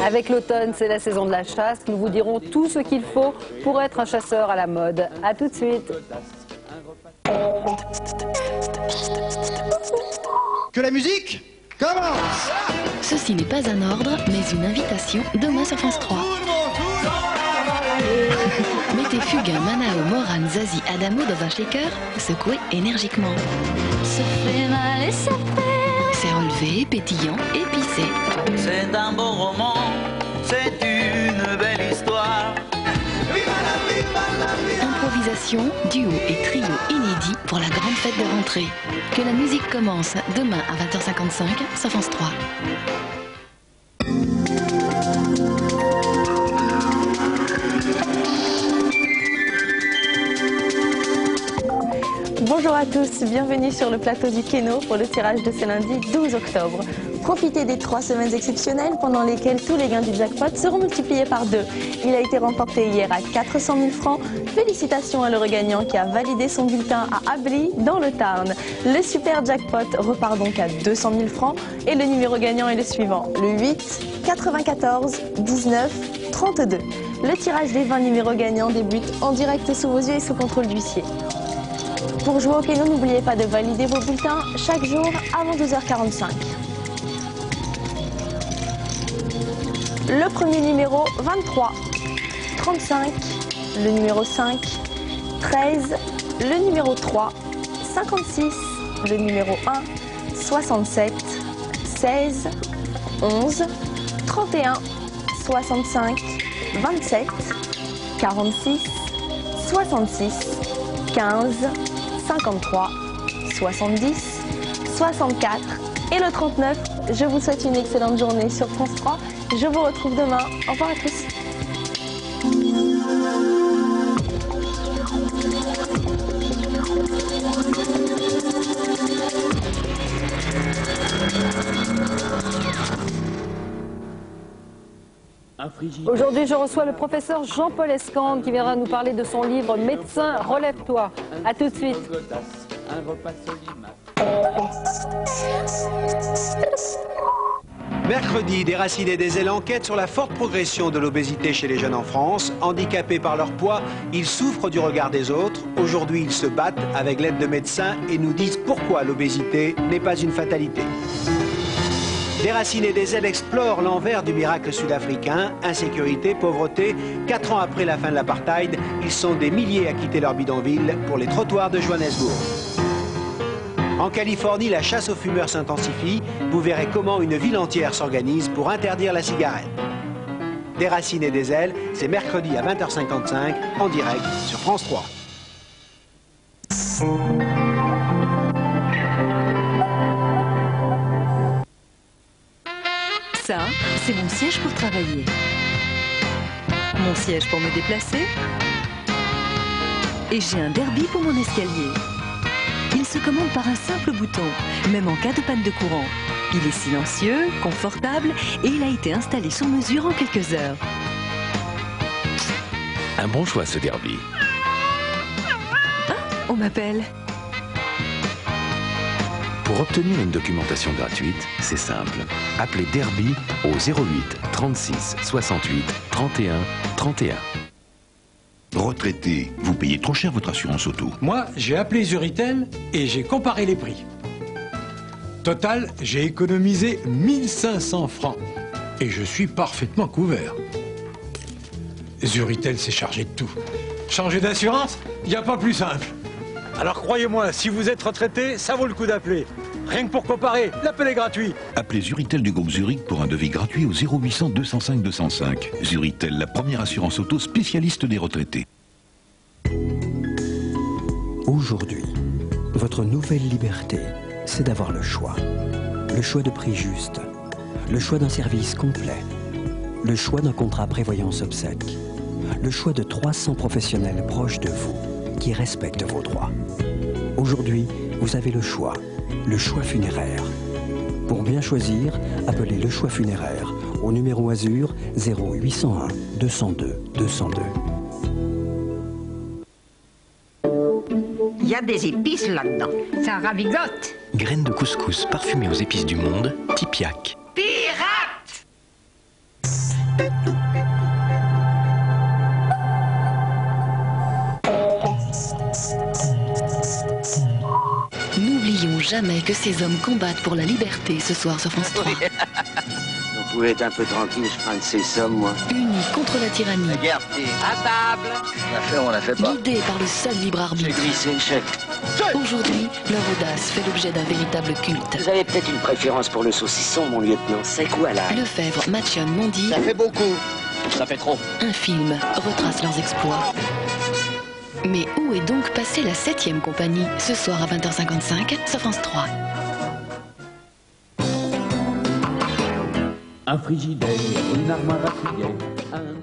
Avec l'automne, c'est la saison de la chasse. Nous vous dirons tout ce qu'il faut pour être un chasseur à la mode. A tout de suite. Que la musique commence! Ceci n'est pas un ordre, mais une invitation demain sur France 3. Mettez Fugain, Manao, Moran, Zazie, Adamo dans un shaker, secouez énergiquement. Ça fait mal et ça fait. C'est relevé, pétillant, épicé. C'est un beau roman, c'est une belle histoire. Improvisation, duo et trio inédits pour la grande fête de rentrée. Que la musique commence demain à 20h55 sur France 3. Bonjour à tous, bienvenue sur le plateau du Keno pour le tirage de ce lundi 12 octobre. Profitez des 3 semaines exceptionnelles pendant lesquelles tous les gains du jackpot seront multipliés par 2. Il a été remporté hier à 400 000 francs. Félicitations à l'heureux gagnant qui a validé son bulletin à Ably dans le Tarn. Le super jackpot repart donc à 200 000 francs et le numéro gagnant est le suivant, le 8 94 19 32. Le tirage des 20 numéros gagnants débute en direct sous vos yeux et sous contrôle d'huissier. Pour jouer au Keno, n'oubliez pas de valider vos bulletins chaque jour avant 12h45. Le premier numéro 23, 35, le numéro 5, 13, le numéro 3, 56, le numéro 1, 67, 16, 11, 31, 65, 27, 46, 66, 15, 53, 70, 64 et le 39. Je vous souhaite une excellente journée sur France 3. Je vous retrouve demain. Au revoir à tous. Aujourd'hui, je reçois le professeur Jean-Paul Escande qui viendra nous parler de son livre « Médecin, relève-toi ». A tout de suite. Mercredi, Déraciné des ailes enquête sur la forte progression de l'obésité chez les jeunes en France. Handicapés par leur poids, ils souffrent du regard des autres. Aujourd'hui, ils se battent avec l'aide de médecins et nous disent pourquoi l'obésité n'est pas une fatalité. Déraciné des ailes explore l'envers du miracle sud-africain. Insécurité, pauvreté. 4 ans après la fin de l'apartheid, ils sont des milliers à quitter leur bidonville pour les trottoirs de Johannesburg. En Californie, la chasse aux fumeurs s'intensifie. Vous verrez comment une ville entière s'organise pour interdire la cigarette. Déraciné des ailes, c'est mercredi à 20h55 en direct sur France 3. Ça, c'est mon siège pour travailler. Mon siège pour me déplacer. Et j'ai un derby pour mon escalier. Il se commande par un simple bouton, même en cas de panne de courant. Il est silencieux, confortable et il a été installé sur mesure en quelques heures. Un bon choix ce derby. Ah, on m'appelle. Pour obtenir une documentation gratuite, c'est simple. Appelez Derby au 08 36 68 31 31. Retraité, vous payez trop cher votre assurance auto. Moi, j'ai appelé Zuritel et j'ai comparé les prix. Total, j'ai économisé 1500 francs et je suis parfaitement couvert. Zuritel s'est chargé de tout. Changer d'assurance, il n'y a pas plus simple. Alors croyez-moi, si vous êtes retraité, ça vaut le coup d'appeler. Rien que pour comparer, l'appel est gratuit. Appelez Zuritel du groupe Zurich pour un devis gratuit au 0800 205 205. Zuritel, la première assurance auto spécialiste des retraités. Aujourd'hui, votre nouvelle liberté, c'est d'avoir le choix. Le choix de prix juste. Le choix d'un service complet. Le choix d'un contrat prévoyance obsèque. Le choix de 300 professionnels proches de vous qui respectent vos droits. Aujourd'hui, vous avez le choix funéraire. Pour bien choisir, appelez le choix funéraire au numéro Azur 0801 202 202. y a des épices là-dedans. Ça ravigote. Graines de couscous parfumées aux épices du monde, Tipiak. Pirate! N'oublions jamais que ces hommes combattent pour la liberté ce soir sur France 3. Vous pouvez être un peu tranquille, je prends de ces sommes, moi. Unis contre la tyrannie. La guerre, à table. On l'a fait, on l'a fait pas. Guidés par le seul libre arbitre. J'ai glissé le chef. Aujourd'hui, leur audace fait l'objet d'un véritable culte. Vous avez peut-être une préférence pour le saucisson, mon lieutenant. C'est quoi là? Lefebvre, Mathion, Mondi. Ça fait beaucoup. Ça fait trop. Un film retrace leurs exploits. Mais où est donc passée la 7e compagnie ce soir à 20h55 sur France 3? Un frigidaire, une armoire à frigidaire, un